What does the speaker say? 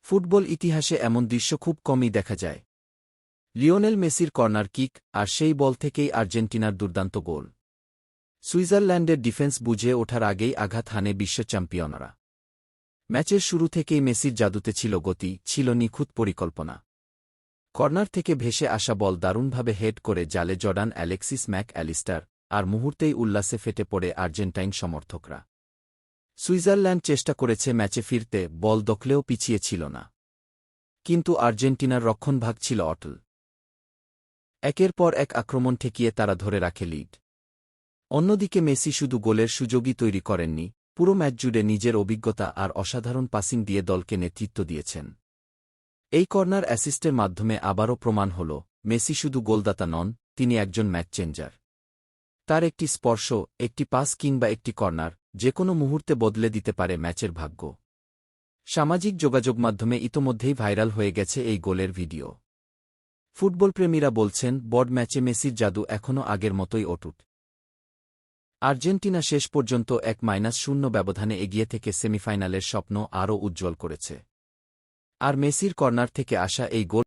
Football ইতিহাসে এমন দৃশ্য খুব কমই দেখা যায়। লিওনেল মেসির কর্নার কিক, আর সেই বল থেকেই আর্জেন্টিনার দুর্দান্ত গোল। সুইজারল্যান্ডের ডিফেন্স বুঝে ওঠার আগেই আঘাত হানে বিশ্ব চ্যাম্পিয়নরা। ম্যাচের শুরু থেকেই মেসির জাদুতে ছিল গতি, ছিল নিখুঁত পরিকল্পনা। কর্নার থেকে ভেসে আসা বল দারুণভাবে হেড করে জালে জর্ডান অ্যালেক্সিস ম্যাক অ্যালিস্টার, আর মুহূর্তেই উল্লাসে ফেটে পড়ে আর্জেন্টাইন সমর্থকরা। সুইজারল্যান্ড চেষ্টা করেছে ম্যাচে ফিরতে, বল দখলেও পিছিয়ে ছিল না। কিন্তু আর্জেন্টিনার রক্ষণভাগ ছিল অটল। একের পর এক আক্রমণ ঠেকিয়ে তারা ধরে রাখে লিড। অন্যদিকে মেসি শুধু গোলের সুযোগই তৈরি করেননি, পুরো ম্যাচ জুড়ে নিজের অভিজ্ঞতা আর অসাধারণ পাসিং দিয়ে দলকে নেতৃত্ব দিয়েছেন। এই কর্নার অ্যাসিস্টের মাধ্যমে আবারও প্রমাণ হল, মেসি শুধু গোলদাতা নন, তিনি একজন ম্যাচ চেঞ্জার। তার একটি স্পর্শ, একটি পাস কিংবা একটি কর্নার যেকোনো মুহূর্তে বদলে দিতে পারে ম্যাচের ভাগ্য। সামাজিক যোগাযোগ মাধ্যমে ইতোমধ্যেই ভাইরাল হয়ে গেছে এই গোলের ভিডিও। ফুটবলপ্রেমীরা বলছেন, বড় ম্যাচে মেসির জাদু এখনও আগের মতোই অটুট। আর্জেন্টিনা শেষ পর্যন্ত 1-0 ব্যবধানে এগিয়ে থেকে সেমিফাইনালের স্বপ্ন আরও উজ্জ্বল করেছে। আর মেসির কর্নার থেকে আসা এই গোল